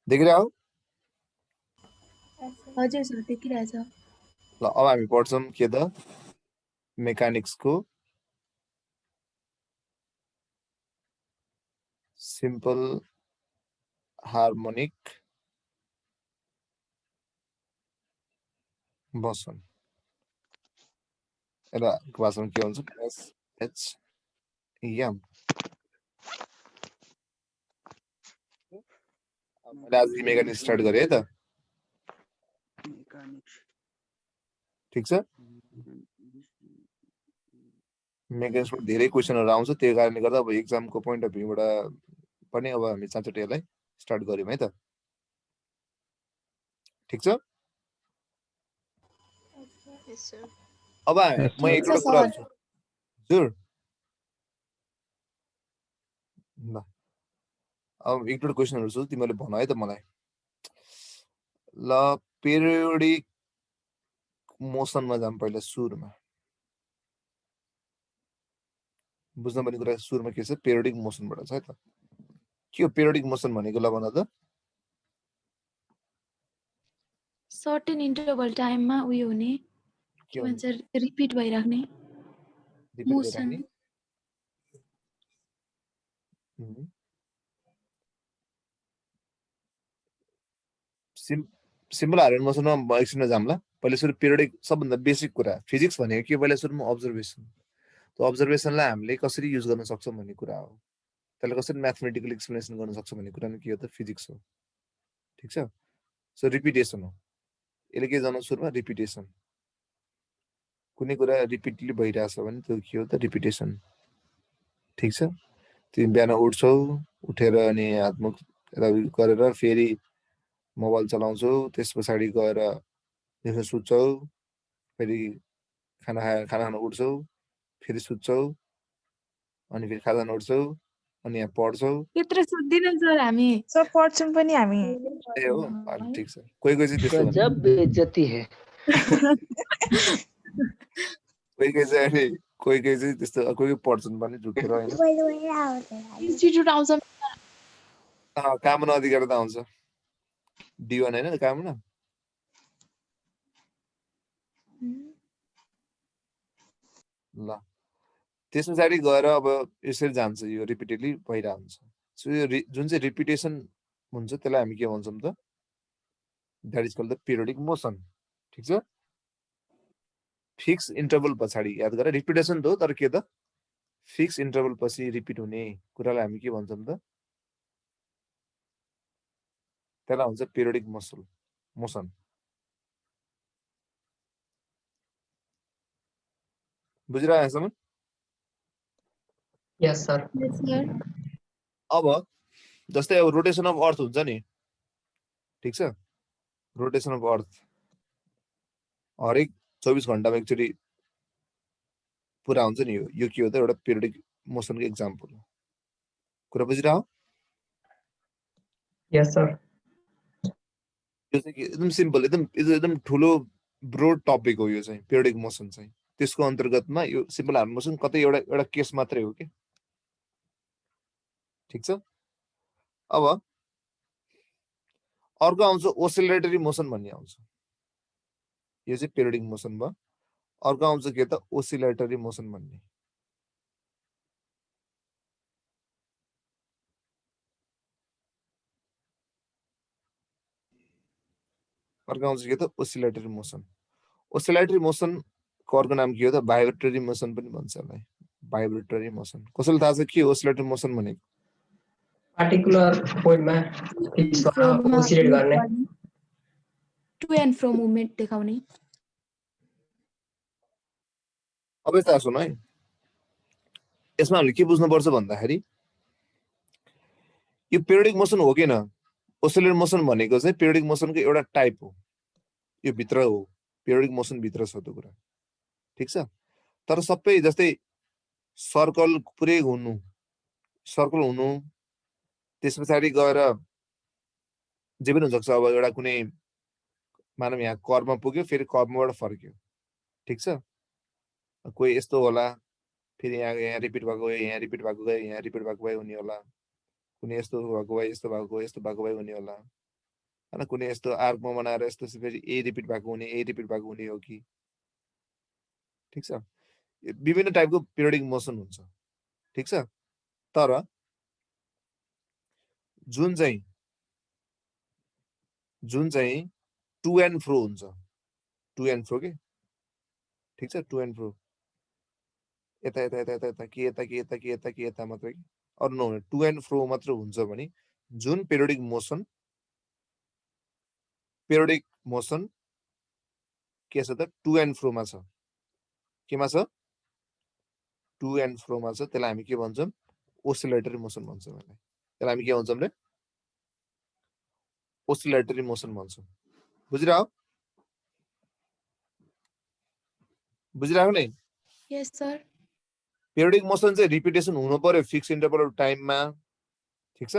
देखिरह हो हजुर सर देखिरहेछ। ल अब हामी पढ्छौँ के त मेकानिक्सको सिम्पल हार्मोनिक मोसन र भाषामा के हुन्छ SHM मैले आज मेकानिक्स स्टार्ट गरेँ है त ठिक छ मेकानिक्समा धेरै क्वेसनहरू आउँछ त्यो कारणले गर्दा अब एक्जामको पोइन्ट अफ भ्यूबाट पनि अब हामी चाँचोटि यसलाई स्टार्ट गऱ्यौँ है त ठिक छ अब म एक दुईवटा कुराहरू छु हजुर ल अब एक दुईवटा क्वेसनहरू छु तिमीहरूले भन है त मलाई ल पिरियोडिक मोसनमा जाऊँ पहिला सुरुमा बुझ्न पर्ने कुरा सुरुमा के छ पिरियोडिक मोसनबाट छ है त के हो पिरियोडिक मोसन भनेको ल भन त सर्टेन इन्टरभल टाइममा उयो हुने के भन्छ रिपिट भइराख्ने मोसन सिम्पल हार्मोनिक मोसनमा एकछिनमा जाम्ला पहिले सुरु पिरियोडिक सबभन्दा बेसिक कुरा फिजिक्स भनेको के पहिला सुरुमा अब्जर्भेसन त्यो अब्जर्भेसनलाई हामीले कसरी युज गर्न सक्छौँ भन्ने कुरा हो त्यसलाई कसरी म्याथमेटिकल एक्सप्लेनेसन गर्न सक्छौँ भन्ने कुरा के हो त फिजिक्स हो ठिक छ सो रिपिटेसन हो यसले के जानु सुरुमा रिपिटेसन कुनै कुरा रिपिटली भइरहेछ भने त्यो के हो त रिपिटेसन ठिक छ तिमी बिहान उठ्छौ उठेर अनि हातमुख गरेर फेरि मोबाइल चलाउँछौ त्यस पछाडि गएर त्यसो सुत्छौ फेरि खाना खान उठ्छौ फेरि सुत्छौ अनि फेरि खाना उठ्छौ अनि यहाँ पढ्छौ त्यत्रो सुत्दिन सर हामी सर पढ्छौँ पनि हामी ए हो ठिक छ कोही कोही चाहिँ त्यस्तो गजब बेइज्जती है कोही कोही चाहिँ अनि कोही कोही चाहिँ त्यस्तो कोही कोही पढ्छन् पनि झुकेर होइन इन्स्टिट्युट आउँछ कामना अधिकार त आउँछ D1 होइन कामना ल त्यस पछाडि गएर अब यसरी जान्छ यो रिपिटेडली भइरहेको हुन्छ सो यो जुन चाहिँ रिपिटेसन हुन्छ त्यसलाई हामी के भन्छौँ त that is called the periodic motion ठिक छ फिक्स इन्टरभल पछाडि याद गर रिपिटेसन त हो तर के त फिक्स इन्टरभल पछि रिपिट हुने कुरालाई हामी के भन्छौँ त त्यसलाई हुन्छ पिरियोडिक मोसन बुझिरहेको यहाँसम्म यस सर अब जस्तै अब रोटेसन अफ अर्थ हुन्छ नि ठिक छ रोटेसन अफ अर्थ हरेक 24 घण्टामा एकचोटि पुरा हुन्छ नि यो के हो त एउटा पिरियोडिक मोसनको एक्जाम्पल हो कुरा बुझिरह यस सर यो चाहिँ एकदम सिम्पल एकदम ठुलो ब्रोड टपिक हो यो चाहिँ पिरियोडिक मोसन चाहिँ त्यसको अन्तर्गतमा यो सिम्पल हार्मोनिक मोसन कतै एउटा एउटा केस मात्रै हो के ठिक छ अब अर्को आउँछ ओसिलेटरी मोसन भन्ने आउँछ यो चाहिँ पिरियोडिक मोसन भयो अर्को आउँछ के त ओसिलेटरी मोसन भन्ने अर्को आउँछ के त ओसिलेटरी मोसनको अर्को नाम के हो त भाइब्रेटरी मोसन पनि भन्छ यसलाई भाइब्रेटरी मोसन कसैलाई थाहा छ के ओसिलेटरी मोसन भनेको पार्टिकुलर पोइन्टमा फिक्स गर्न ओसिलेट गर्ने टु एन्ड फ्रो मुभमेन्ट देखाउने अब यता सुन है यसमा हामीले के बुझ्नुपर्छ भन्दाखेरि यो पिरियोडिक मोसन हो कि न ओसिलेटरी मोसन भनेको चाहिँ पिरियोडिक मोसनको एउटा टाइप हो यो भित्र हो पिरियोडिक मोसन भित्र छ त्यो कुरा ठिक छ तर सबै जस्तै सर्कल पुरै हुनु त्यस पछाडि गएर जे पनि हुन सक्छ अब एउटा कुनै मानव यहाँ कर्ममा पुग्यो फेरि कर्मबाट फर्क्यो ठिक छ कोही यस्तो होला फेरि यहाँ रिपिट भएको भए यहाँ रिपिट भएको भए यहाँ रिपिट भएको भए हुने होला कुनै यस्तो भएको भए यस्तो भएको भए हुने होला हैन कुनै यस्तो आर्कमा बनाएर यस्तो फेरि ए रिपिट भएको हुने ए रिपिट भएको हुने हो कि ठीक छ विभिन्न टाइपको पिरियोडिक मोसन हुन्छ ठीक छ तर जुन चाहिँ टु एन्ड फ्रो हुन्छ टु एन्ड फ्रो के ठीक छ टु एन्ड फ्रो यता यता यता यता यता कि यता कि यता कि यता कि यता मात्रै कि अरू नहुने टु एन्ड फ्रो मात्र हुन्छ भने जुन पिरियोडिक मोसन के छ त टु एन्ड फ्रोमा छ केमा छ टु एन्ड फ्रोमा छ त्यसलाई हामी के भन्छौँ ओसिलेटरी मोसन भन्छौँ त्यसलाई हामी के भन्छौँ रे ओसिलेटरी मोसन भन्छौँ बुझिरहेको नै यस सर पिरियोडिक मोसन चाहिँ रिपिटेसन हुनु पर्यो फिक्स इन्टरभल अफ टाइममा ठीक छ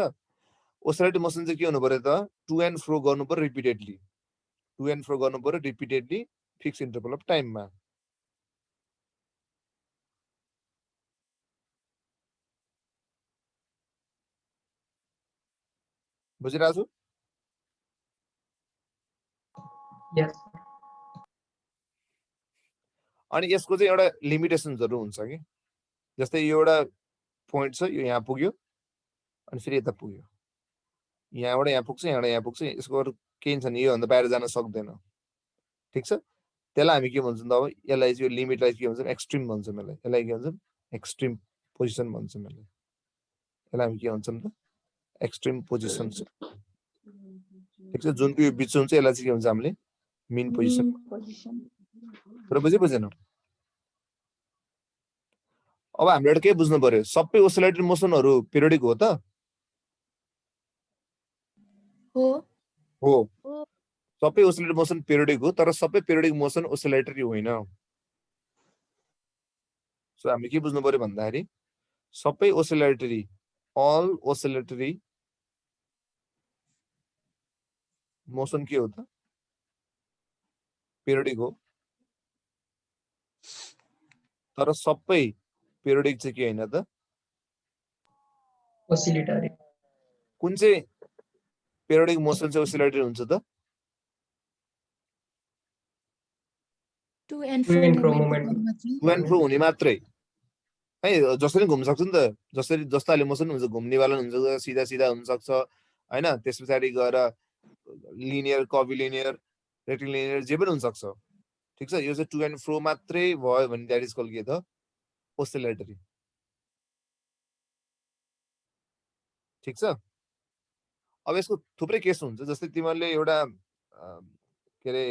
ओसिलेटरी मोसन चाहिँ के हुनु पर्यो त टु एन्ड फ्रो गर्नु पर्यो रिपिटेडली फिक्स इन्टरभल अफ टाइममा बुझिरहेको छु Yes. अनि यसको चाहिँ एउटा लिमिटेसन्सहरु हुन्छ कि जस्तै यो एउटा पोइन्ट छ यो यहाँ पुग्यो अनि फेरि यता पुग्यो यहाँबाट यहाँ पुग्छ यहाँबाट यहाँ पुग्छ यसको अरु केही छैन यो भन्दा बाहिर जान सक्दैन ठीक छ त्यसलाई हामी के भन्छौँ त अब यसलाई चाहिँ यो लिमिटलाई के भन्छौँ एक्सट्रिम भन्छौँ यसलाई के भन्छौँ एक्सट्रिम पोजिसन भन्छौँ यसलाई हामी के भन्छौँ त एक्सट्रिम पोजिसन ठीक छ जुनको यो बिच हुन्छ यसलाई चाहिँ के भन्छ हामीले मिन पोजिसन तर बुझेन अब हामीले एउटा के बुझ्नु पर्यो सबै ओसिलेटरी मोसनहरु पिरियोडिक हो त हो सबै ओसिलेटरी मोसन पिरियोडिक हो तर सबै पिरियोडिक मोसन ओसिलेटरी होइन सो हामीले के बुझ्नु पर्यो भन्दाखेरि सबै ओसिलेटरी अल ओसिलेटरी मोसन के हो त पिरियोडिक हो तर सबै पिरियोडिक चाहिँ के हैन त Oscillatory. कुन चाहिँ पिरियोडिक मोसन चाहिँ ओसिलेटरी हुन्छ त to and To and fro fro movement. To and fro हुने मात्रै है जसरी घुम्न सक्छ नि त जसरी जस्ताले मोसन हुन्छ घुम्नेवाला हुन्छ सिधा सिधा हुन सक्छ हैन त्यसपछि गएर लिनियर कर्भिलिनियर रेक्टिलिनियर जे पनि हुन सक्छ ठीक छ यो चाहिँ टु एन्ड फ्रो मात्रै भयो भने दैट इज कॉल्ड के त ओसिलेटरी ठीक छ अब यसको थुप्रै केस हुन्छ जस्तै तिमीहरुले एउटा के रे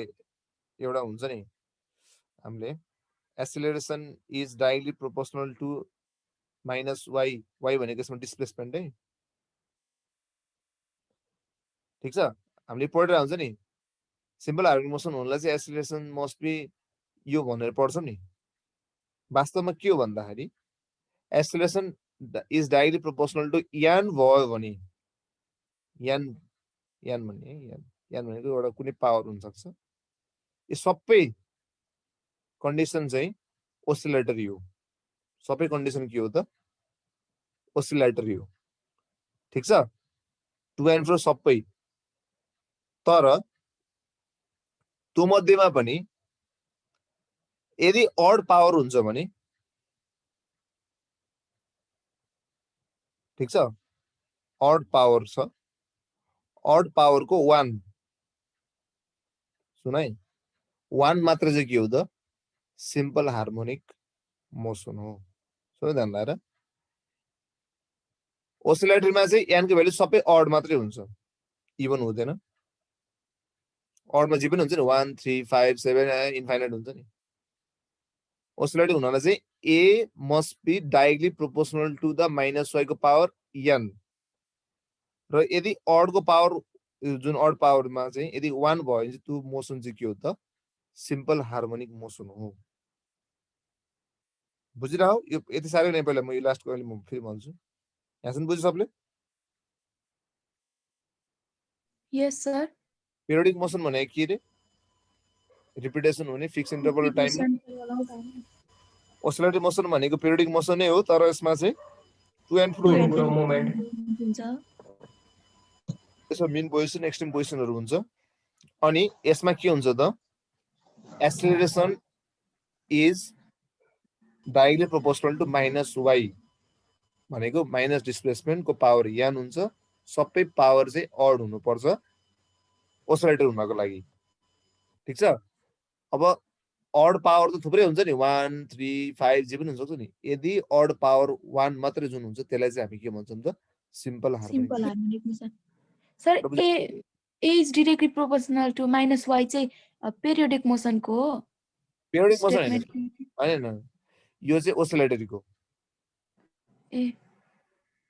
एउटा हुन्छ नि हामीले acceleration is directly proportional to minus y y भनेको यसमा डिस्प्लेसमेन्ट है ठीक छ हामीले पढेर हुन्छ नि सिम्पल हार्मोनिक मोसन हुनलाई चाहिँ एक्सिलरेसन मस्ट बी यो भनेर पढ्छौं नि वास्तवमा के हो भन्दाखेरि acceleration is directly proportional to n भयो भने n भन्ने n भनेको एउटा कुनै पावर हुन सक्छ यो सबै कन्डिसन चाहिँ ओसिलेटरी हो सबै कन्डिसन के हो त ओसिलेटरी हो ठीक छ टु एन्ड फ्रो सबै तर त्यो मध्येमा पनि यदि अड पावर हुन्छ भने ठीक छ अड पावर छ अड पावर को 1 सुन है 1 मात्र चाहिँ के हो त सिम्पल हार्मोनिक मोसन हो सुन ध्यान लाएर ओसिलेटरीमा चाहिँ n को भ्यालु सबै अड मात्रै हुन्छ इभन हुँदैन अडमा जे पनि हुन्छ नि 1 3 5 7 इन्फाइनाइट हुन्छ नि ओसिलेटरी हुनलाई चाहिँ a must be directly proportional to the minus y को पावर n र यदि अड को पावर जुन अड पावरमा चाहिँ यदि 1 भयो भने त्यो मोसन चाहिँ के हो त सिम्पल हार्मोनिक मोसन हो बुझिरहौ यो यति साह्रै नै पहिला म यो लास्ट को म फेरि भन्छु यहाँसम्म बुझ्यो सबले यस सर पिरियोडिक मोसन भनेको के रे रिपिटेसन हुने फिक्स इन्टरभल टाइममा ओसिलेटरी मोसन भनेको पिरियोडिक मोसन नै हो तर यसमा चाहिँ to and fro To and fro movement. हुन्छ त्यसमा मिन पोजिसन एक्सट्रिम पोजिसनहरु हुन्छ अनि यसमा के हुन्छ त acceleration is directly proportional to -y भनेको माइनस डिस्प्लेसमेन्ट को पावर n हुन्छ सबै पावर चाहिँ अड हुनुपर्छ ओसिलेटर हुनको लागि ठीक छ अब अड पावर त थुप्रै हुन्छ नि 1 3 5 जे पनि हुन सक्छ नि यदि अड पावर 1 मात्रै जुन हुन्छ त्यसलाई चाहिँ हामी के भन्छौं त simple simple harmonic harmonic motion sir a is directly proportional to -y चाहिँ पेरियोडिक मोसनको हो पेरियोडिक मोसन हैन स्टेटमेन्ट हैन यो चाहिँ ओसिलेटरीको ए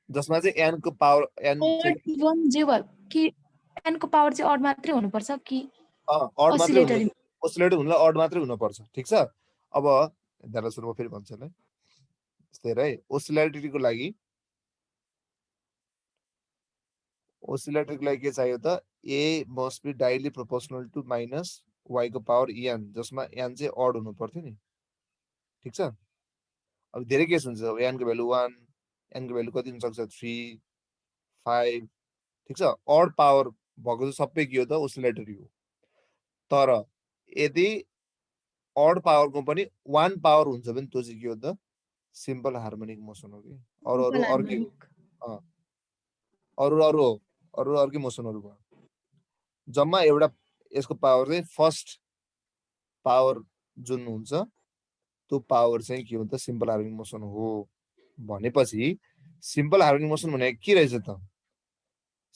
जसमा चाहिँ n को पावर n चाहिँ इभन जे भयो कि n को पावर चाहिँ अड मात्रै हुनुपर्छ कि अड मात्रै oscillator हुनु ओसिलेटर हुनलाई अड मात्रै हुन पर्छ ठीक छ अब हेर्दा सुरु म फेरि भन्छु है यस्तै है ओसिलेटरीको लागि के चाहियो त a must be directly proportional to -y को पावर n जसमा n चाहिँ अड हुनु पर्थ्यो नि ठीक छ अब धेरै केस हुन्छ अब n को भ्यालु 1 n को भ्यालु कति हुन सक्छ 3 5 ठीक छ अड पावर भएको सबै के हो त ओसिलेटरी हो तर यदि अड पावरको पनि 1 पावर हुन्छ भने त्यो चाहिँ के हो त सिम्पल हार्मोनिक मोसन हो कि अरु अर्कै अरु अर्कै मोसनहरु भयो जम्मा एउटा यसको पावर चाहिँ फर्स्ट पावर जुन हुन्छ त्यो पावर चाहिँ के हो त सिम्पल हार्मोनिक मोसन हो भनेपछि सिम्पल हार्मोनिक मोसन भनेको के रहेछ त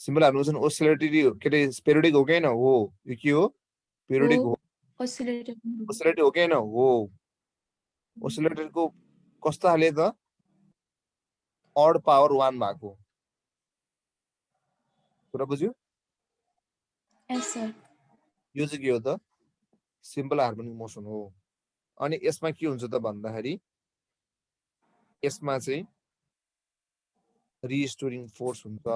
सिम्पल हार्मोनिक मोसन ओसिलेटरी हो के रे पेरियोडिक हो कि हैन हो यो के हो पेरियोडिक हो ओसिलेटरी हो कि हैन हो ओसिलेटरको कस्तो हाले त अड पावर 1 भएको कुरा बुझ्यो यस सर यो चाहिँ के हो त सिम्पल हार्मोनिक मोसन हो अनि यसमा के हुन्छ त भन्दाखेरि यसमा चाहिँ रिस्टोरिङ फोर्स हुन्छ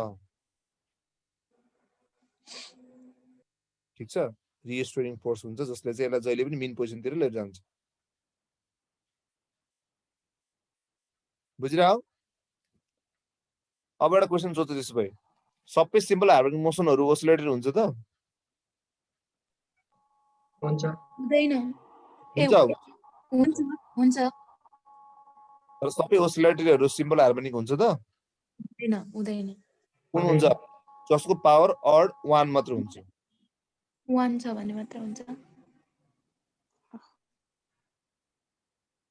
ठीक छ रिस्टोरिङ फोर्स हुन्छ जसले चाहिँ यसलाई जहिले पनि मेन पोजिसन तिर लिएर जान्छ बुझिरह्यो अब एउटा क्वेशन सोध्छु त्यसो भए सबै सिम्पल हार्मोनिक मोसनहरु ओसिलेटर हुन्छ त हुन्छ हुँदैन ए हुन्छ हुन्छ तर सबै ओसिलेटरहरु सिम्पल हार्मोनिक हुन्छ त हुँदैन हुँदैन कुन हुन्छ जसको पावर अड 1 मात्र हुन्छ 1 छ भने मात्र हुन्छ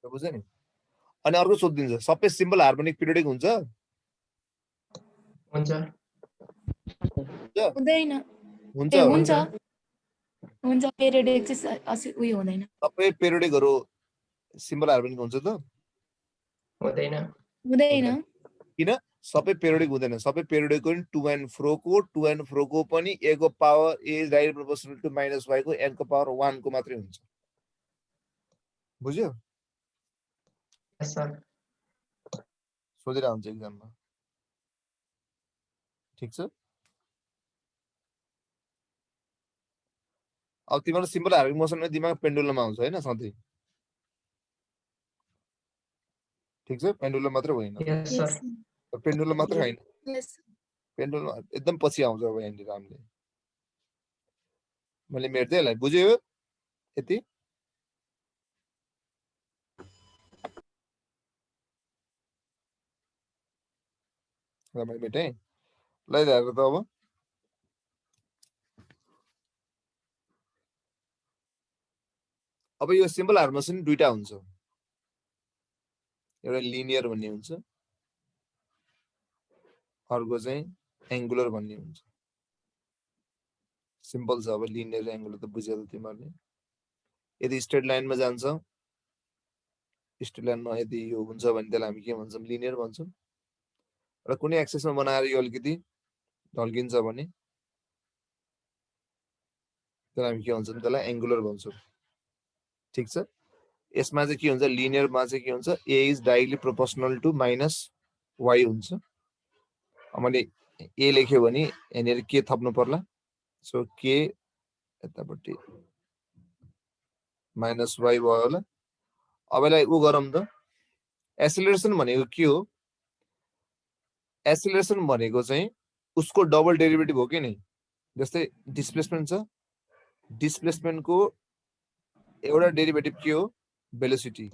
बुझ्यो नि अनि अर्को सोधिदिन्छ सबै सिम्पल हार्मोनिक पिरियोडिक हुन्छ हुन्छ हुँदैन हुन्छ ए हुन्छ हुन्छ पेरियोडिक चाहिँ उयो हुँदैन सबै पेरियोडिकहरु सिम्पल हार्मोनिक हुन्छ त हुँदैन हुँदैन किन सबै पेरियोडिक हुँदैन सबै पेरियोडिक पनि टु एन्ड फ्रोको पनि a को power a is direct proportional to -y को n को पावर 1 को मात्रै हुन्छ बुझ्यो यस सर सोधिरा हुन्छ एक्जाममा ठीक छ अब तिम्रो सिम्पल हार्मोनिक मोसनमा दिमाग पेन्डुलममा आउँछ हैन सधैं ठीक छ पेन्डुलम मात्र होइन यस सर पेन्डुलम मात्र हैन यस पेन्डुलम एकदम पछि आउँछ अब यहाँनिर हामीले मैले मेट्दै यसलाई बुझ्यो यति ल मैले मेटेँ ल हेर त अब यो सिम्पल हार्मोनिक दुईटा हुन्छ एउटा लिनियर भन्ने हुन्छ अर्को चाहिँ एंगुलर भन्ने हुन्छ सिम्पल छ अब लिनियर एंगुलर त बुझ्यो त तिमीहरुले यदि स्ट्रेट लाइनमा जान्छ स्ट्रेट लाइनमा यदि यो हुन्छ भने त्यसलाई हामी के भन्छौं लिनियर भन्छौं र कुनै एक्सिसमा बनाएर यो अलिकति ढल्किन्छ भने त्यसलाई हामी के भन्छौं त्यसलाई एंगुलर भन्छौं ठीक छ यसमा चाहिँ के हुन्छ लिनियरमा चाहिँ के हुन्छ a is directly proportional to -y हुन्छ मैले a लेख्यो भने यहाँनिर के थप्नु पर्ला सो k यतापट्टि -y भयो होला अब यसलाई उ गरौँ त एक्सेलरेसन भनेको के हो एक्सेलरेसन भनेको चाहिँ उसको डबल डेरिभेटिभ हो कि नै जस्तै डिस्प्लेसमेन्ट छ डिस्प्लेसमेन्टको एउटा डेरिभेटिभ के हो भेलोसिटी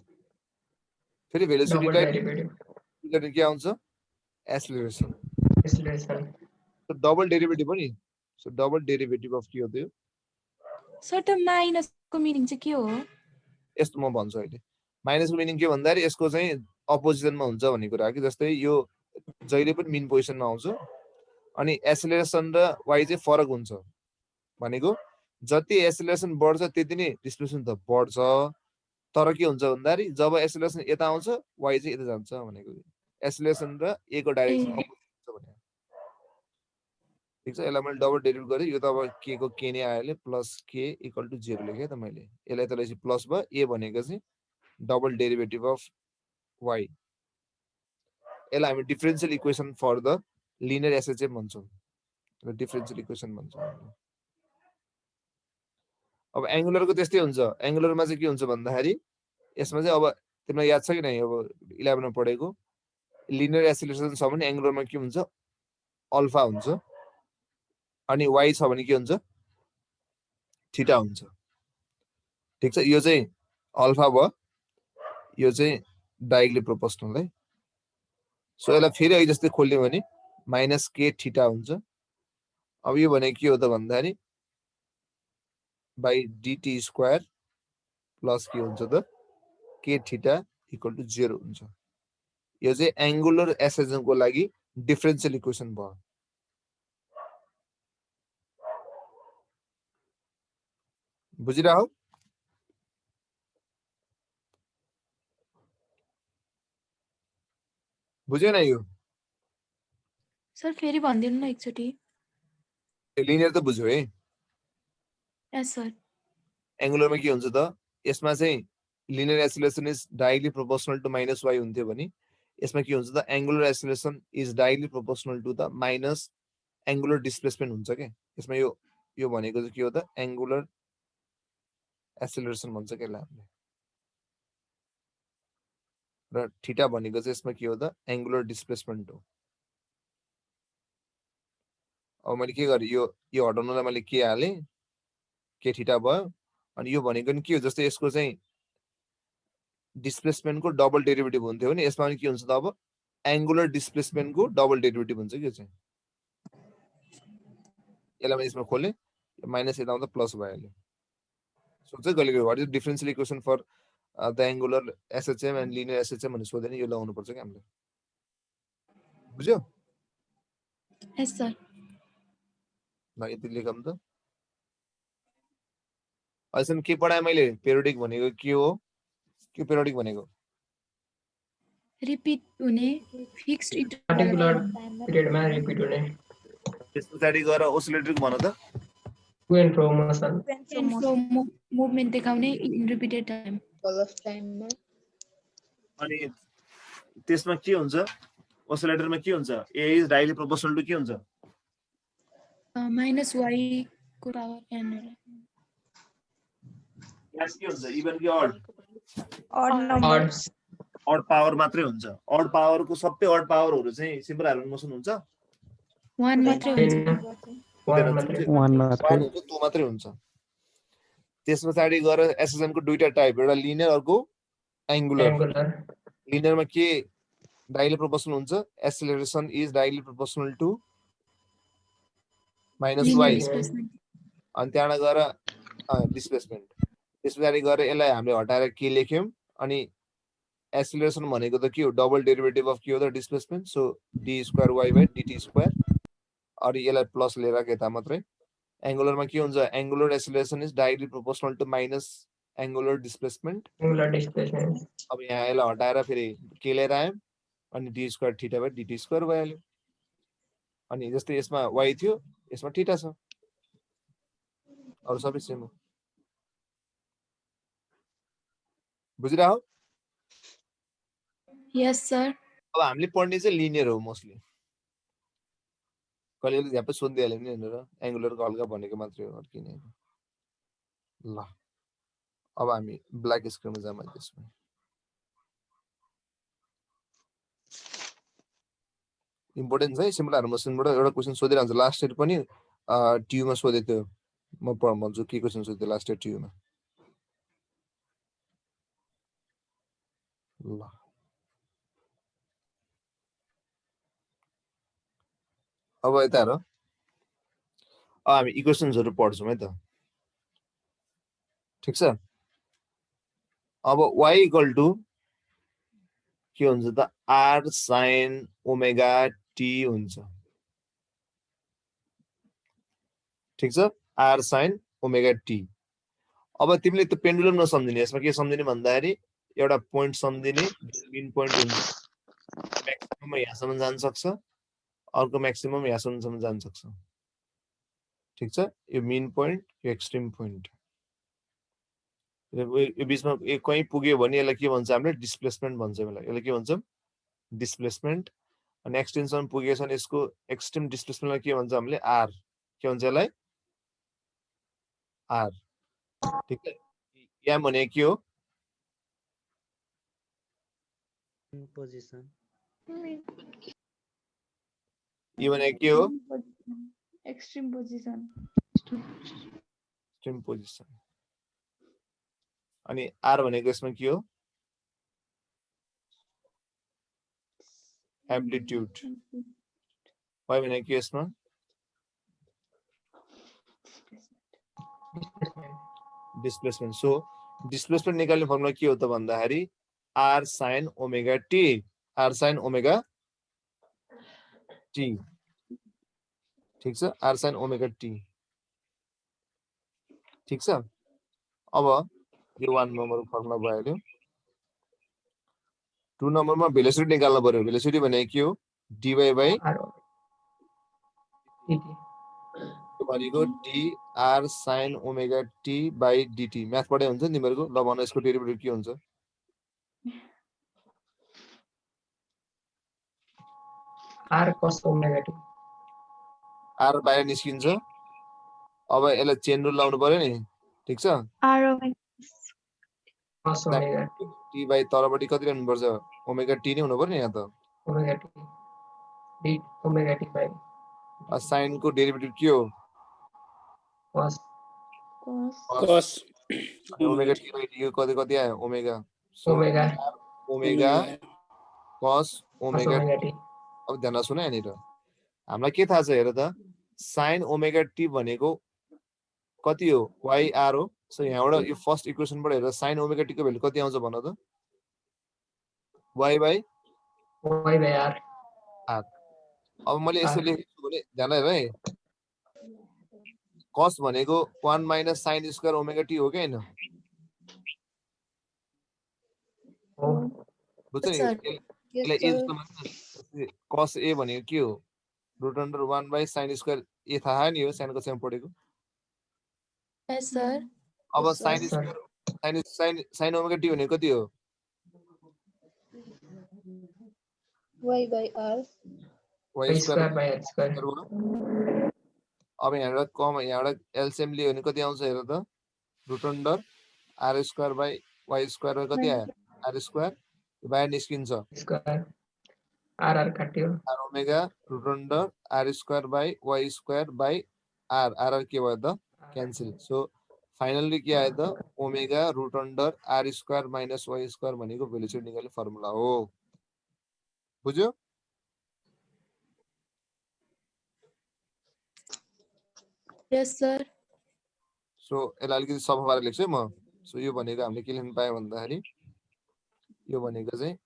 फेरि भेलोसिटी डबल कहिले डेरिभेटिभ के आउँछ acceleration acceleration so double derivative हो नि सो डबल डेरिभेटिभ अफ के हो त्यो सर त माइनसको मिनिङ चाहिँ के हो यस्तो म भन्छु अहिले माइनसको मिनिङ के भन्दाखेरि यसको चाहिँ अपोजिसनमा हुन्छ भन्ने कुरा हो कि जस्तै यो जहिले पनि मिन पोजिसनमा आउँछ अनि एसेलेरेसन र वाइ चाहिँ फरक हुन्छ भनेको जति एसेलेरेसन बढ्छ त्यति नै डिस्प्लेसमेन्ट त बढ्छ तर के हुन्छ भन्दाखेरि जब एसेलेरेसन यता आउँछ वाइ चाहिँ यता जान्छ भनेको एसेलेरेसन र ए को डाइरेक्सन अपोजिट हुन्छ भने ठिक छ यसलाई मैले डबल डेरिभेटिभ गरेँ यो त अब के को के नै आयो प्लस के इक्वल टु 0 लेखेँ त मैले यसलाई त्यसलाई प्लस भयो ए भनेको चाहिँ डबल डेरिभेटिभ अफ वाइ यसलाई हामी differential equation for the linear SHM भन्छौँ डिफरेन्शियल इक्वेसन भन्छौँ अब एङ्गुलरको त्यस्तै हुन्छ एङ्गुलरमा चाहिँ के हुन्छ भन्दाखेरि यसमा चाहिँ अब तिमीलाई याद छ कि नै अब 11 मा पढेको लिनियर एसिलेरेसन छ भने एङ्गुलरमा के हुन्छ अल्फा हुन्छ अनि वाइ छ भने के हुन्छ थीटा हुन्छ ठीक छ यो चाहिँ अल्फा भयो यो चाहिँ डाइरेक्टली प्रोपोर्सनल है सो यसलाई फेरि अहिले जस्तै खोल्ने भने माइनस के थीटा हुन्छ अब यो भनेको के हो त भन्दाखेरि बाई डिटी स्क्वायर प्लस के हुन्छ त के थीटा इक्वल टु 0 हुन्छ यो चाहिँ एङ्गुलर एसएचएम को लागि डिफरेन्शियल इक्वेसन भयो बुझिरह बुझ्यो न यो सर फेरि भनिदिनु न एकचोटि लिनियर त बुझ्यो है यस सर एङ्गुलरमा के हुन्छ त यसमा चाहिँ linear acceleration is directly proportional to minus y हुन्थ्यो भने यसमा के हुन्छ त angular acceleration is directly proportional to the minus angular displacement हुन्छ के यसमा यो भनेको चाहिँ के हो त एङ्गुलर एसिलेरेसन भन्छ के हामीले र थीटा भनेको चाहिँ यसमा के हो त एङ्गुलर डिस्प्लेसमेन्ट हो अब मैले के गरेँ यो हटाउनलाई मैले के हालेँ के थीटा भयो अनि यो भनेको नि के हो जस्तै यसको चाहिँ डिस्प्लेसमेन्टको डबल डेरिभेटिभ हुन्थ्यो भने यसमा के हुन्छ त अब एङ्गुलर डिस्प्लेसमेन्टको डबल डेरिभेटिभ हुन्छ के चाहिँ यसलाई मैले यसमा खोलेँ माइनस यता आउँदा प्लस भइहाल्यो सोध्छ कहिले what is differential equation for the angular SHM and linear SHM भनेर सोध्यो नि यो लगाउनु पर्छ कि हामीले बुझ्यो यस सर ल यति लेखौँ त अहिलेसम्म के पढाएँ मैले पेरियोडिक भनेको के हो के पेरियोडिक भनेको रिपिट हुने फिक्स्ड पर्टिकुलर पिरियडमा रिपिट हुने त्यस पछाडि गएर ओसिलेटरिक भन त to and fro motion movement देखाउने इन रिपिटेड टाइम अनि त्यसमा के हुन्छ ओसिलेटरमा के हुन्छ a is directly proportional to के हुन्छ माइनस वाइ को पावर एन क्लास के हुन्छ इभन कि अड अड अड पावर मात्रै हुन्छ अड पावरको सबै अड पावरहरू चाहिँ सिम्पल हार्मोनिक मोसन हुन्छ 1 मात्रै हुन्छ वान मात्रै वान हुन्छ टु मात्रै हुन्छ त्यस पछाडि गएर एसएसएम को दुईटा टाइप एउटा लिनियर अर्को एङ्गुलर एङ्गुलर लिनियरमा के डाइरेक्टली प्रोपोर्सनल हुन्छ acceleration is directly proportional to minus y अनि त्यहाँबाट गएर डिस्प्लेसमेन्ट त्यस पछाडि गएर यसलाई हामीले हटाएर के लेख्यौँ अनि एक्सेलरेसन भनेको त के हो डबल डेरिभेटिभ अफ के हो त displacement so d square y by d t square अनि यसलाई प्लस लिएर यता मात्रै एङ्गुलरमा के हुन्छ angular acceleration is directly proportional to minus angular displacement angular displacement अब यहाँ यसलाई हटाएर फेरि के लिएर आयौँ अनि d square theta by d t square भइहाल्यो अनि जस्तै यसमा वाइ थियो यसमा थीटा छ अरु सबै सेम हो बुझिरह यस सर अब हामीले पढ्ने चाहिँ लिनियर हो मोस्टली कहिले कहिले झ्याप्पै सोधिहाल्यो नि भनेर एङ्गुलरको हल्का भनेको मात्रै हो किन ल अब हामी ब्ल्याक स्क्रिनमा जाऊँ त्यसमा इम्पोर्टेन्ट छ है सिम्पल हार्मोसनबाट एउटा क्वेसन सोधिरहन्छ लास्ट इयर पनि ट्युमा सोधे थियो म भन्छु के क्वेसन सोध्यो लास्ट इयर ट्युमा ल अब यता हेर हामी इक्वेसन्सहरु पढ्छौँ है त ठीक छ अब y इक्वल टु के हुन्छ त r sin ओमेगा t हुन्छ ठीक छ r sin ओमेगा t अब तिमीले त्यो पेन्डुलम नसम्झिने यसमा के सम्झिने भन्दाखेरि एउटा पोइन्ट सम्झिने मिन पोइन्ट हुन्छ म्याक्सिमम यहाँसम्म जान सक्छ अर्को म्याक्सिमम यहाँसम्म जान सक्छ ठीक छ यो मिन पोइन्ट यो एक्सट्रिम पोइन्ट यो बीचमा कहीँ पुग्यो भने यसलाई के भन्छ हामीले डिस्प्लेसमेन्ट भन्छ यसलाई के भन्छ डिस्प्लेसमेन्ट अनि एक्सटेन्सन पुगेछ भने यसको एक्सट्रिम डिस्प्लेसमेन्टलाई के भन्छ हामीले आर के भन्छ यसलाई आर ठीक छ यहाँ भने के हो पोजिसन यो भने के हो एक्सट्रिम पोजिसन एक्सट्रिम पोजिसन अनि आर भनेको यसमा के हो एम्प्लिट्युड y भनेको के यसमा डिस्प्लेसमेन्ट सो डिस्प्लेसमेन्ट निकाल्ने फर्मुला के हो त भन्दाखेरि r sin omega t r sin omega t ठीक छ r sin ओमेगा t ठीक छ अब यो 1 नम्बर फर्मुला भयो 2 नम्बरमा भेलोसिटी निकाल्नु पर्यो भेलोसिटी भनेको के हो dy बाइ भनेको dr sin omega t by dt math पढाइ हुन्छ नि तिमीहरुको ल भन यसको डेरिभेटिभ के हुन्छ r cos omega t r बाहिर निस्किन्छ अब यसलाई चेन रुल लाउनु पर्यो नि ठीक छ cos ओमेगा t बाइ तलपट्टि कति ल्याउनु पर्छ ओमेगा t नै हुनु पर्यो नि यहाँ त omega t d omega t by sin को डेरिभेटिभ के हो cos cos omega t by d कति कति आयो omega omega omega cos omega omega t अब ध्यान सुन यहाँनिर हामीलाई के थाहा छ हेर त sin ओमेगा t भनेको कति हो yr हो सो यहाँबाट यो फर्स्ट इक्वेसनबाट हेरेर sin ओमेगा t को भ्यालु कति आउँछ भन त y बाइ r r अब मैले यसो लेखेछु भने ध्यान हेर है cos भनेको 1 minus sin square omega t हो कि हैन हो बुझ्छ नि यसलाई ए जस्तो मान्छ cos a भनेको के हो root under 1 by sin square a थाहा नि हो सानो कक्षामा पढेको यस सर अब sin square sin omega t भनेको कति हो y by r y square square by r square अब यहाँबाट कम यहाँबाट एलसीएम लियो भने कति आउँछ हेर त root under r square by y square कति आयो r स्क्वायर बाहिर निस्किन्छ स्क्वायर r काट्यो r omega root under r square by y square by r r के भयो त क्यान्सल सो फाइनली के आयो त omega root under r square minus y square भनेको भेलोसिटी निकाल्ने फर्मुला हो बुझ्यो यस सर सो यसलाई अलिकति सफा पारेर लेख्छु है म सो यो भनेको हामीले के लेख्न पायो भन्दाखेरि यो भनेको चाहिँ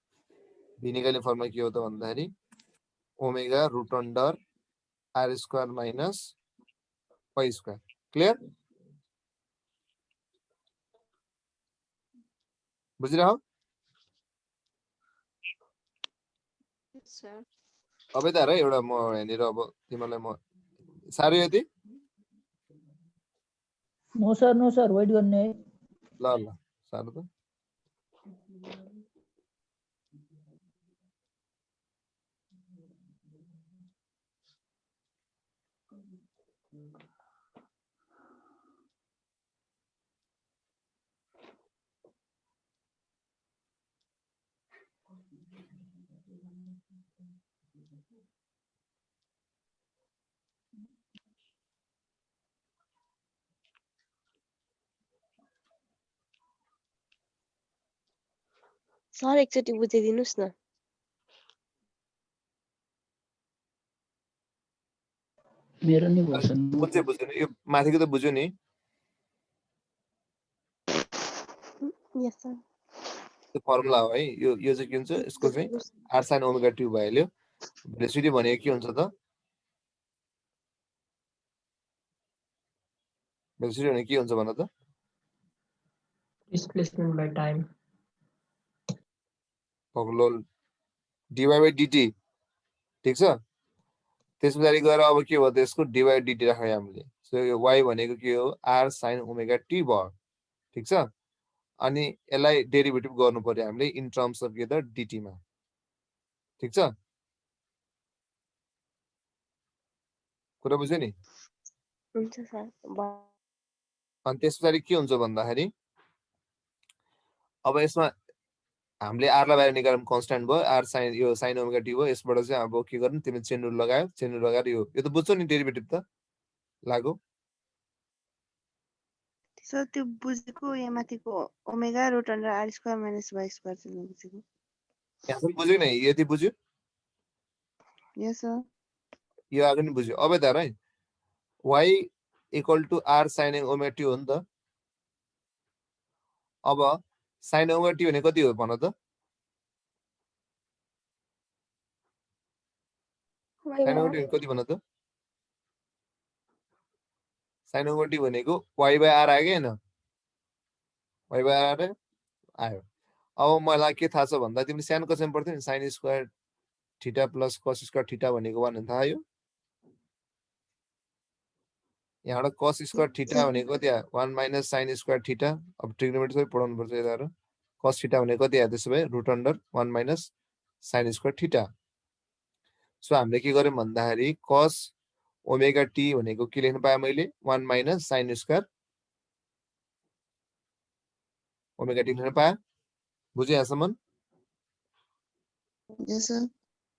भी निकाल्ने फर्मुला के हो त भन्दाखेरि omega root under r square minus y square clear बुझिरह अब यता हेर है एउटा म यहाँनिर अब तिमीलाई म साह्रै यति नो सर वेट गर्ने है ल ल साह्रो त सर एकचोटि बुझाइदिनुस् न मेरो नि भर्सन कुन चाहिँ बुझ्यो नि यो माथिको त बुझ्यो नि यस सर त्यो फर्मुला हो है यो चाहिँ के हुन्छ यसको चाहिँ r sin ओमेगा t भइहाल्यो भेलोसिटी भनेको के हुन्छ त भेलोसिटी भनेको के हुन्छ भन त Displacement by time. भगलोल dy by dt ठीक छ त्यस पछाडि गएर अब के भयो त यसको dy by dt राख्यो हामीले सो यो y भनेको के हो r sin ओमेगा t भयो ठीक छ अनि यसलाई डेरिभेटिभ गर्नु पर्यो हामीले इन टर्म्स अफ के त dt मा ठीक छ कुरा बुझ्यो नि हुन्छ सर अनि त्यस पछाडि के हुन्छ भन्दाखेरि अब यसमा हामीले r लाई बाहिर निकाल्नु कन्स्ट्यान्ट भयो r sin यो sin ओमेगा t भयो यसबाट चाहिँ अब के गर्नु तिमीले चेन रुल लगायो चेन रुल लगाएर यो त बुझ्छौ नि डेरिभेटिभ त लागु सर त्यो बुझेको यहाँ माथिको omega root under r square minus y square चाहिँ नबुझेको यहाँसम्म बुझ्यो नि यति बुझ्यो यस सर यो अगाडि नि बुझ्यो अब यता है y equal to r sin omega t हो नि त अब sin ओमेगा t भने कति हो भन त sin ओमेगा t कति भन त sin ओमेगा t भनेको y by r आयो कि हैन y by r आयो अब मलाई के थाहा छ भन्दा तिमीले सानो कक्षामा पढ्थ्यौ नि sin square theta plus cos square theta भनेको भन्ने थाहा यो यहाँबाट cos स्क्वायर थीटा भनेको कति आयो 1 माइनस sin स्क्वायर थीटा अब ट्रिग्नोमेट्री सबै पढाउनु पर्छ यता cos थीटा भनेको कति आयो त्यसो भए root under 1 minus sin square theta so हामीले के गर्यौं भन्दाखेरि cos ओमेगा t भनेको के लेख्न पाए मैले 1 minus sin square omega t लेख्न पाए बुझ्यो यहाँसम्म यस सर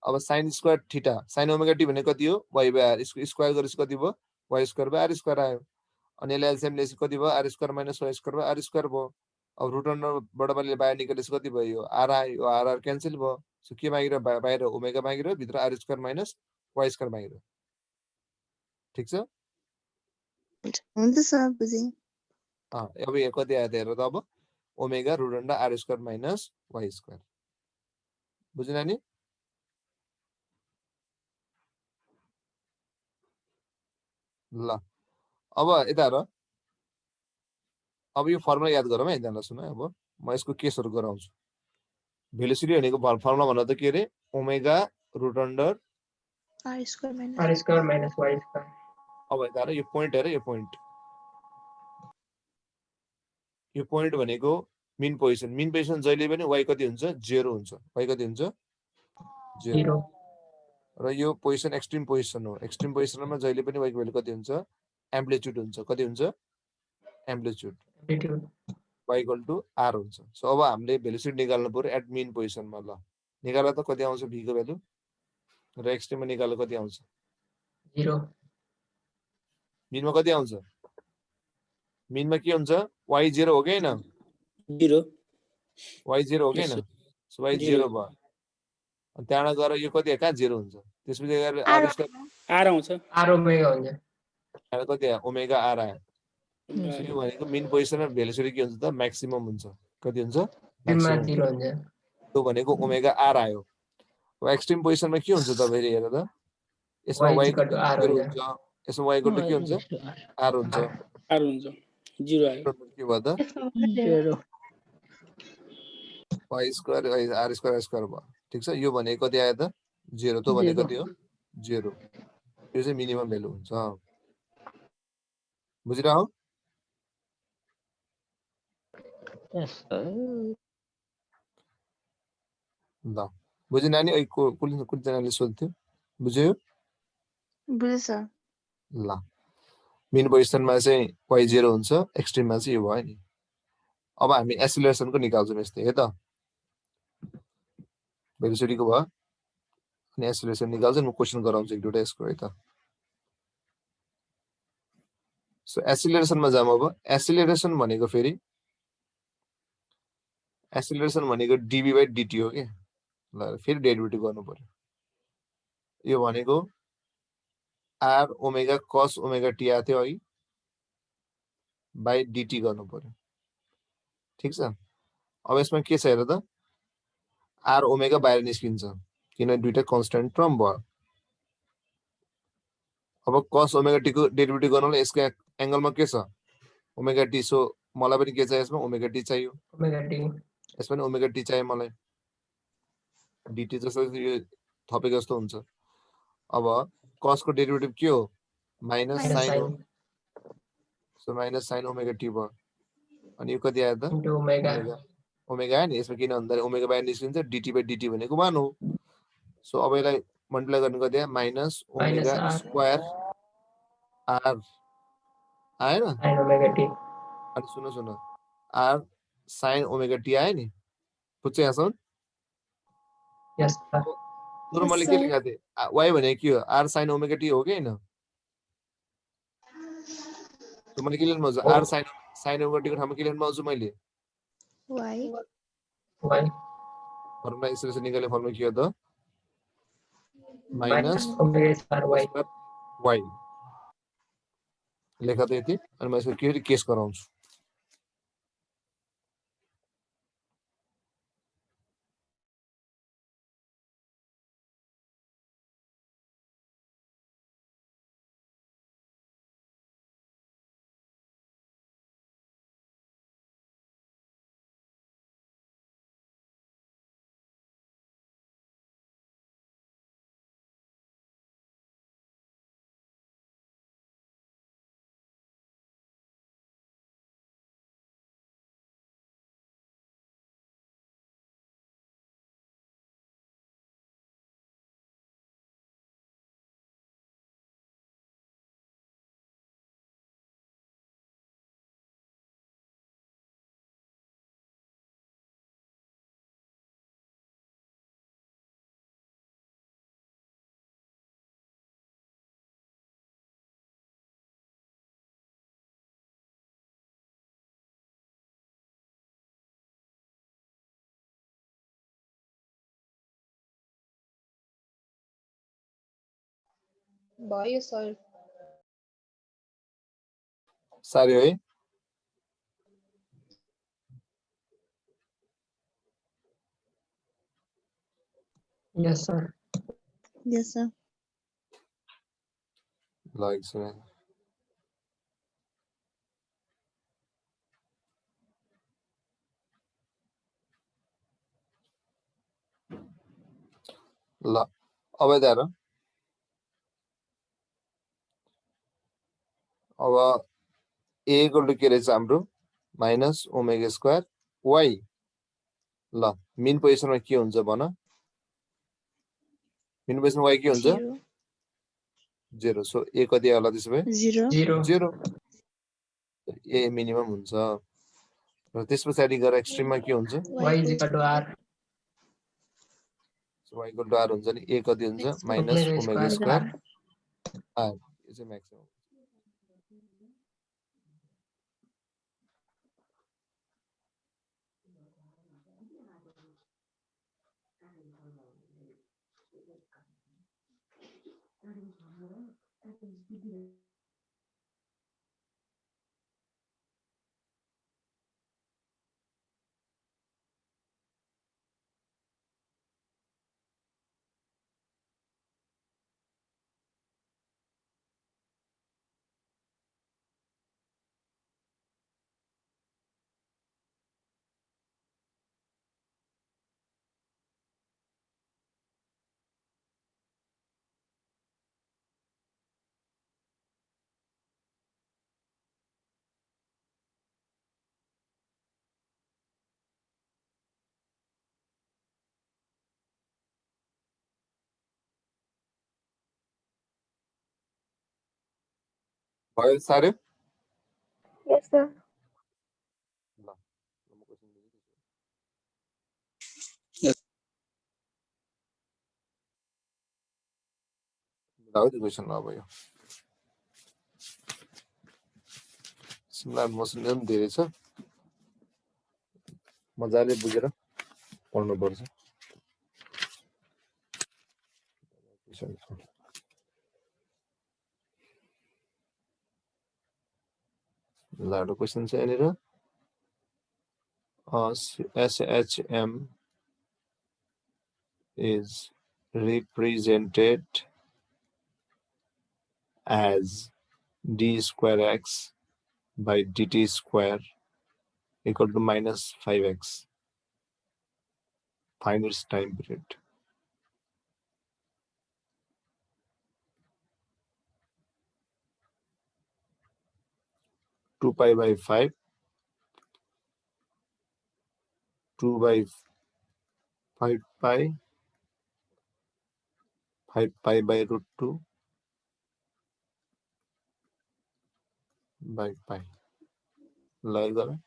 अब sin square theta sin omega t भनेको कति हो y by r यसको स्क्वायर गरेपछि कति भयो y square by r square आयो अनि यसले एलसीएम लेसी कति भयो r square minus y square by r square भयो अब रुट अन्डरबाट मैले बाहिर निकालेपछि कति भयो यो r आयो यो r क्यान्सल भयो सो के मागिरह्यो बाहिर ओमेगा मागिरह्यो भित्र r square minus y square मागिरह्यो ठीक छ हुन्छ सर बुझेँ अब यो कति आयो त हेर त अब omega root under r square minus y square बुझ्यो नानी ल अब यता हेर अब यो फर्मुला याद गरौँ है यता सुन अब म यसको केसहरु गराउँछु भेलोसिटी भनेको फर्मुला भन्दा त के रे omega root under r square minus y square. अब यता हेर यो पोइन्ट हेर यो पोइन्ट भनेको मिन पोजिसन जहिले पनि y कति हुन्छ 0 हुन्छ y कति हुन्छ 0 र यो पोजिसन एक्सट्रिम पोजिसन हो एक्सट्रिम पोजिसनमा जहिले पनि y को भ्यालु कति हुन्छ एम्प्लिट्युड हुन्छ कति हुन्छ amplitude y equal to r हुन्छ सो अब हामीले भेलोसिटी निकाल्नु पर्यो एट मिन पोजिसनमा ल निकाल्दा त कति आउँछ v को भ्यालु र एक्सट्रिममा निकाल्दा कति आउँछ 0 मिनमा कति आउँछ मिनमा के हुन्छ y 0 हो कि हैन 0 y 0 हो कि हैन सो y 0 भयो अनि त्यहाँबाट गएर यो कति कहाँ 0 हुन्छ त्यसपछि गएर r स्क्वायर आर आउँछ r ओमेगा हुन्छ त्यहाँ कति आयो ओमेगा r आयो सो यो भनेको मिन पोजिसनमा भेलोसिटी के हुन्छ त म्याक्सिमम हुन्छ कति हुन्छ मा 0 हुन्छ त्यो भनेको ओमेगा r आयो अब एक्सट्रिम पोजिसनमा के हुन्छ त फेरि हेर त यसमा y y equal to r हुन्छ हुन्छ यसमा y इक्वल टु के हुन्छ r हुन्छ आर हुन्छ 0 आयो के भयो त y square r square square भयो ठीक छ यो भनेको कति आयो त 0 त्यो भनेको कति हो 0 यो चाहिँ मिनिमम भ्यालु हुन्छ बुझिरहौ ल बुझ्यो नानी कुन जनाले सोध्थ्यो बुझ्यो बुझेँ सर ल मिन पोजिसनमा चाहिँ y 0 हुन्छ एक्सट्रिममा चाहिँ यो भयो नि अब हामी एसिलेरेसनको निकाल्छौँ यस्तै है त भेलोसिटीको भयो अनि एसिलेरेसन निकाल्छौँ म क्वेसन गराउँछु एक दुईटा यसको है त सो एसिलेरेसनमा जाम अब एसिलेरेसन भनेको फेरि एसिलेरेसन भनेको dv/dt हो के ल फेरि डेरिभेटिभ गर्नु पर्यो यो भनेको r omega cos omega t आएको थियो अघि बाइ dt गर्नु पर्यो ठीक छ अब यसमा के छ हेर त r ओमेगा बाहिर निस्किन्छ किन दुईटा कन्स्टेन्ट टर्म भयो अब cos ओमेगा t को डेरिभेटिभ गर्नलाई यसको एंगलमा के छ ओमेगा t सो मलाई पनि के चाहियो यसमा ओमेगा t चाहियो ओमेगा टी यसमा पनि ओमेगा t चाहियो मलाई dt जस्तो यो थपेको जस्तो हुन्छ अब cos को डेरिभेटिभ के हो माइनस माइनस sin हो sine so minus sin omega t भयो अनि यो कति आयो त इन्टु ओमेगा ओमेगा ओमेगा आयो नि यसमा किन भन्दा ओमेगा बाहिर निस्किन्छ dt/dt भनेको 1 हो सो अब यसलाई मल्टिप्लाई गर्नु कति आयो minus minus omega r square r आएन साइन ओमेगा टी अनि सुन r sin ओमेगा t आयो नि बुझ्छ यहाँसम्म यस सर तर मैले के लेखेको थिएँ y भनेको के हो r sin ओमेगा t हो कि हैन सो मैले के लेख्नु पर्छ r sin ओमेगा t को ठाउँमा के लेख्नु पाउँछु मैले Y. वाइ फर्मुला यसरी निकाल्ने फर्मुला के हो त minus minus omega square why y लेखा त यति अनि म यसको के केस गराउँछु भयो सर साह्रै है यस सर Yes, sir. ल एकछिन है। ल अब यता हेर अब a इक्वल टु के रहेछ हाम्रो माइनस ओमेगा स्क्वायर y ल मिन पोजिसनमा के हुन्छ भन मिन पोजिसनमा y के हुन्छ 0. 0 सो a कति होला त्यसो भए 0. जिरो 0 a मिनिमम हुन्छ र त्यस पछाडि गएर एक्सट्रिममा के हुन्छ y is equal to r y equal to r हुन्छ नि a कति हुन्छ माइनस ओमेगा स्क्वायर r यो चाहिँ म्याक्सिमम भयो साह्रो Yes, sir. ल म क्वेसन दिन्छु ल त्यो क्वेसन अब यो सिमिलर मोसन पनि धेरै छ मजाले बुझेर पढ्नु पर्छ ल एउटा क्वेशन छ यहाँनिर SHM is represented as d square x by dt square equal to minus 5x. Find its time period. Two pi by 5, 2 by 5 pi, 5 pi by root 2 by pi. Like that.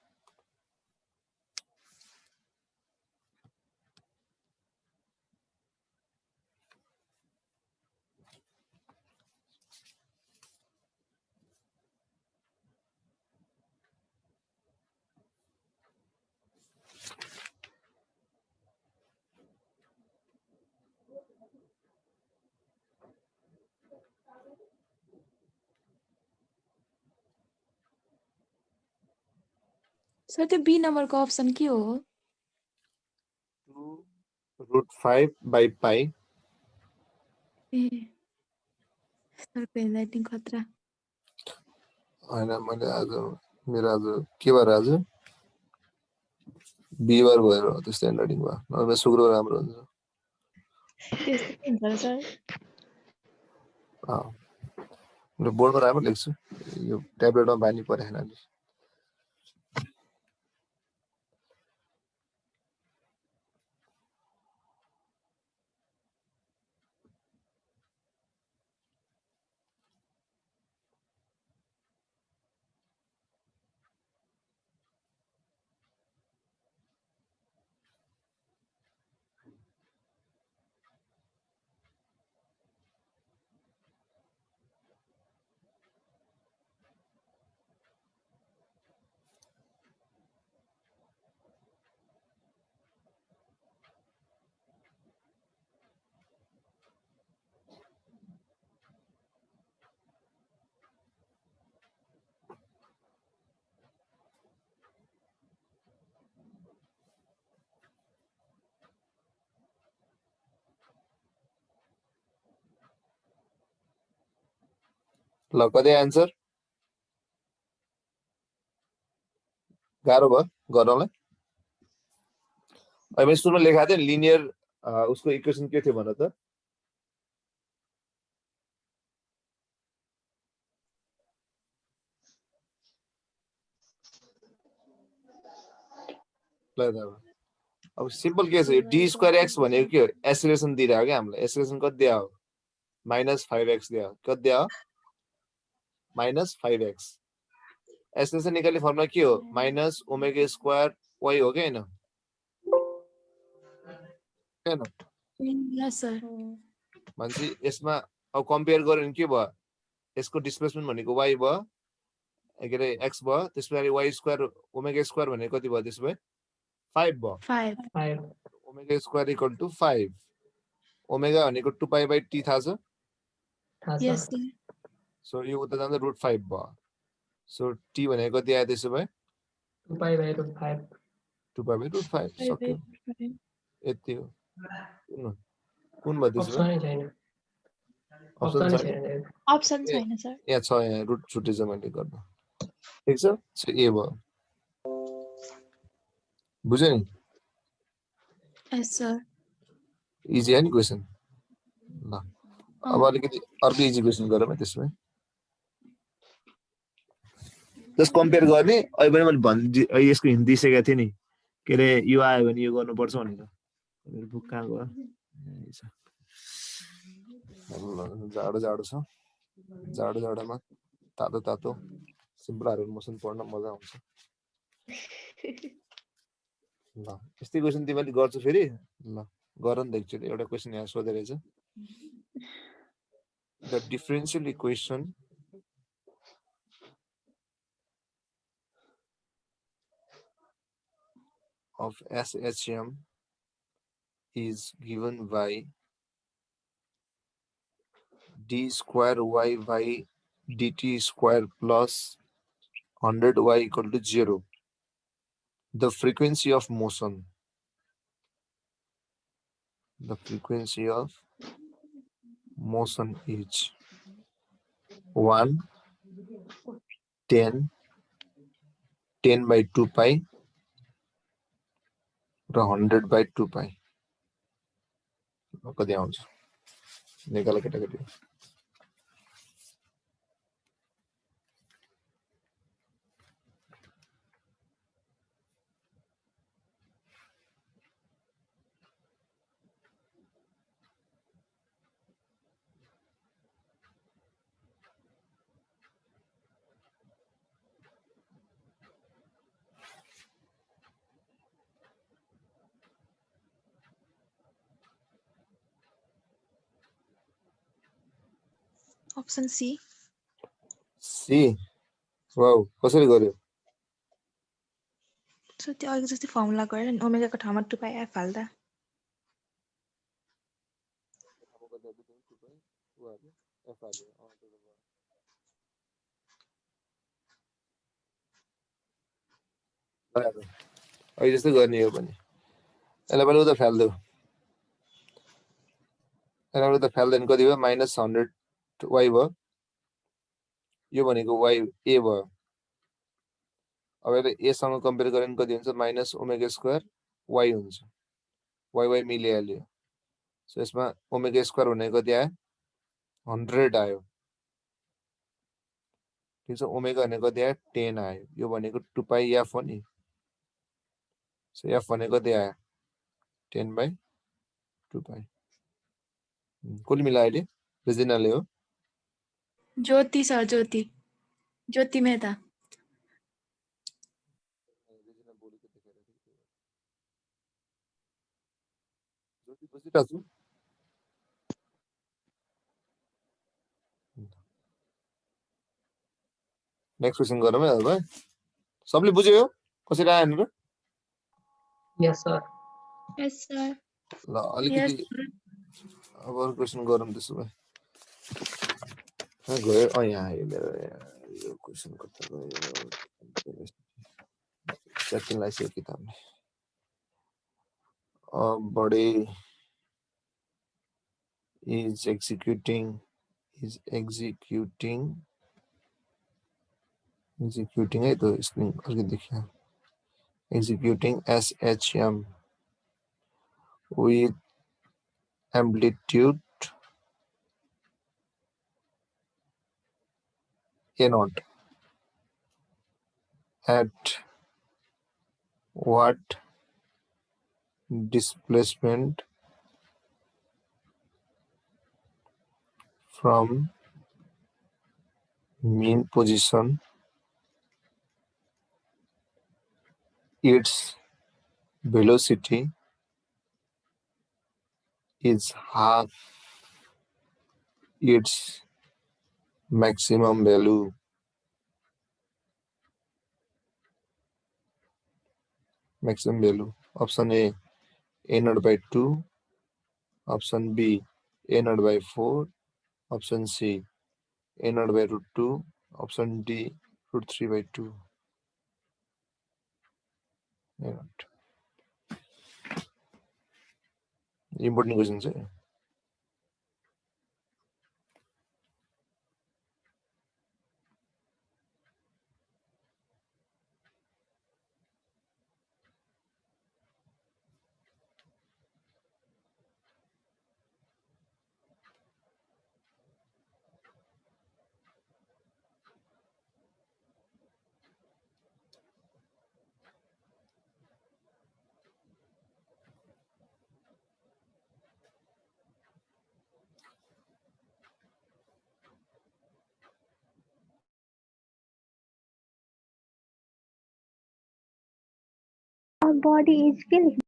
Sir त्यो be नम्बरको option के हो 2 root 5 by pi. ए सरको handwriting खतरा होइन मैले आज मेरो आज के भएर आज बिहिबार भएर त्यस्तो ह्यान्डराइटिङ भयो नभए शुक्रबार राम्रो हुन्छ त्यस्तै हुन्छ र सर मैले बोर्डमा राम्रो लेख्छु यो ट्याब्लेटमा बानी परेन अलि ल कति आन्सर गाह्रो भयो गर्नलाई अहिले सुरुमा लेखाएको थिएँ लिनियर उसको इक्वेसन के थियो भन त अब सिम्पल के छ यो डी स्क्वायर एक्स भनेको के हो एसिलेसन दिइरहेको क्या हामीलाई एसिलेसन कति दिया हो -5x दिया कति दिया हो -5x एसिलेसन निकाल्ने फर्मुला के हो -ओमेगा² y हो कि हैन यस सर मान्छे यसमा अब कम्पेयर गर्यो भने के भयो यसको डिस्प्लेसमेन्ट भनेको y भयो के अरे x भयो त्यसपछि y² ओमेगा² भनेको कति भयो त्यसपछि 5 भयो 5 ओमेगा² इक्वल टु 5 ओमेगा भनेको 2 पाई बाइ t थाहा छ यस सर सो यो उता जाँदा √5 भयो सो t भनेको कति आयो त्यसो भए 2 pi by root 5 2 pie by √5 सक्यो यति हो कुन भयो त्यसो भए अप्सन छैन अप्सन छैन सर यहाँ छ यहाँ रुट छुटेछ मैले गर्दा ठिक छ सो ए भयो बुझ्यो नि यस सर इजी है नि क्वेसन ल अब अलिकति अर्को इजी क्वेसन गरौँ है त्यसमा जस्ट कम्पेयर गर्ने अहिले पनि मैले भन् यसको हिन्दी दिइसकेको थिएँ नि के अरे यो आयो भने यो गर्नुपर्छ भनेर मेरो बुक कहाँ गयो जाडो जाडो छ जाडो जाडोमा तातो तातो सिम्पल हार्मोन मोसन पढ्न मजा आउँछ ल यस्तै क्वेसन तिमीले गर्छौ फेरि ल गर नि त एकचोटि एउटा क्वेसन यहाँ सोधे रहेछ the differential equation of SHM is given by d square y by dt square plus 100y equal to 0. The frequency of motion. The frequency of motion is 1, 10, 10 by 2 pi, or 100 by 2 pi. कति आउँछ निकाल केटाकेटी Option C. C wow कसरी गर्यो So त्यो अघि जस्तै formula गरेर नि ओमेगाको ठाउँमा 2πf हाल्दा अहिले जस्तै गर्ने हो भने यसलाई पनि उता फाल्दियो यसलाई उता फाल्दैन कति भयो -100 y भयो यो भनेको y a भयो अब यसलाई a सँग कम्पेयर गरे भने कति हुन्छ -ओमेगा² y हुन्छ y मिलिहाल्यो सो यसमा ओमेगा² भनेको कति आयो 100 आयो ठिक छ ओमेगा भनेको कति आयो 10 आयो यो भनेको 2πf हो नि सो f भनेको कति आयो 10 by 2π कसले मिलायो अहिले रिजिनाले हो ज्योति सर ज्योति मेहता बुझिरहेको छु नेक्स्ट क्वेसन गरौँ है अब सबले बुझ्यो कसरी आयो भनेर Yes, sir. Yes, sir. ल अलिकति अब अरु क्वेसन गरौँ त्यसो भए कहाँ गयो यहाँ आयो मेरो यो क्वेसन कता गयो सेकेन्ड लाइसक्यो किताबले बडी is executing है तो स्पेलिङ अलिकति देखियो executing SHM with amplitude A0 at what displacement from mean position its velocity is half its maximum value. Maximum value. Option A, A0 by 2. Option B, A0 by 4. Option C, A0 by root 2. Option D, root 3 by 2. A0. Important questions. Our body is feeling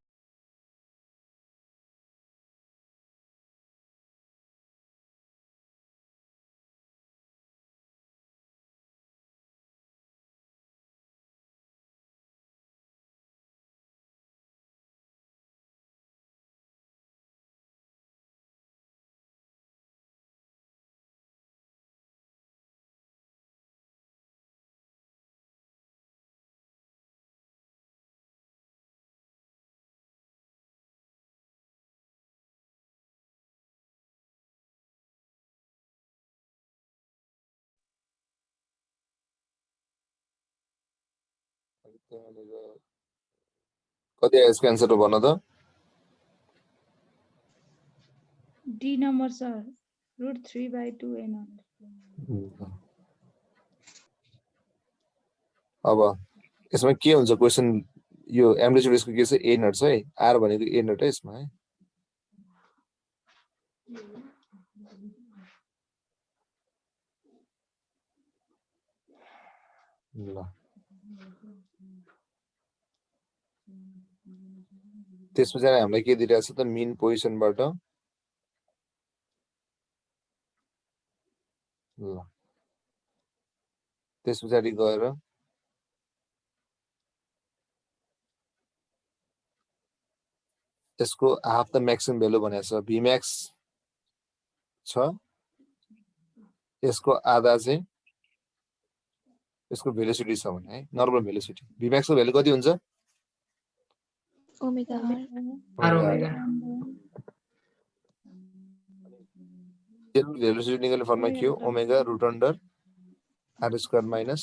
कति आयो यसको answer हो भन त D number sir √3/2 n0 अब यसमा के हुन्छ क्वेसन यो एम्प्लिट्युड यसको के छ ए नट छ है आर भनेको ए नट है यसमा है ल त्यसपछि हामीलाई के दिइरहेको छ त मिन पोजिसनबाट ल त्यस पछाडि गएर यसको हाफ द म्याक्सिमम भ्यालु भनेको छ भीम्याक्स छ यसको आधा चाहिँ यसको भेलोसिटी छ भने है नर्मल भेलोसिटी भीम्याक्सको भ्यालु कति हुन्छ ओमेगा आर ओमेगा भेलोसिटी निकाल्ने फर्मुला के हो omega root under r square minus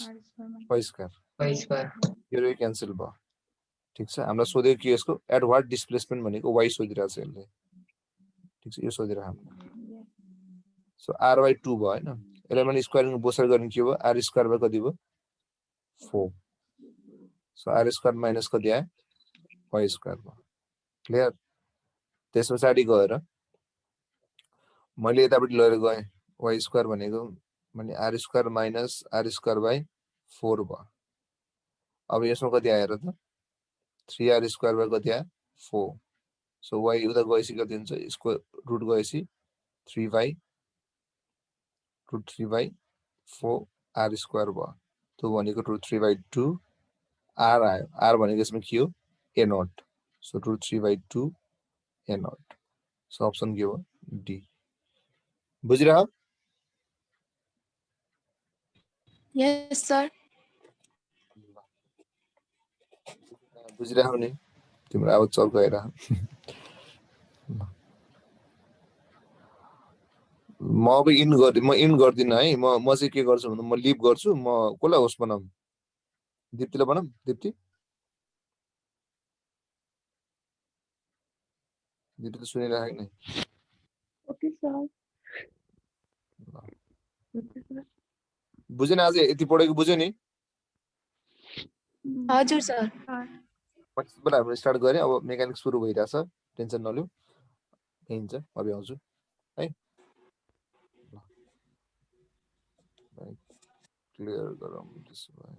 y square y square यो क्यान्सल भयो ठीक छ हामीलाई सोधेको के यसको एट व्हाट डिस्प्लेसमेन्ट भनेको वाइ सोधिरहेको छ यसले ठीक छ यो सोधिरहेको हामीलाई सो आर बाई 2 भयो हैन यसलाई मैले स्क्वायरिङ बोसर गर्ने के भयो आर स्क्वायर बाई कति भयो 4 सो आर स्क्वायर माइनस कति आयो वाइ स्क्वायर भयो क्लियर त्यस पछाडि गएर मैले यतापट्टि लिएर गएँ वाइ स्क्वायर भनेको मैले r square minus r square by 4 भयो अब यसमा कति आयो र त 3r स्क्वायर बाई कति आयो 4 सो वाइ उता गएपछि कति हुन्छ यसको रुट गएपछि 3/4 r स्क्वायर भयो त्यो भनेको √3/2 r आयो r भनेको यसमा के हो a naught so √3/2 a naught so option के हो डी बुझिरह यस सर बुझिरह नि तिम्रो आवाज चर्काएर म अब इन गर्दिन है म चाहिँ के गर्छु भन्दा म लिभ गर्छु म कसलाई होस्ट बनाऊँ दिप्तीलाई बनाऊँ दिप्ती दिप्ती त सुनिरहेको नि ओके सर बुझेन आज यति पढेको बुझ्यो नि हजुर सर पछिबाट हामीले स्टार्ट गरे अब मेकानिक्स सुरु भइरहेछ टेन्सन नलिऊ यही हुन्छ अब आउँछु है क्लियर गरौँ त्यसो भए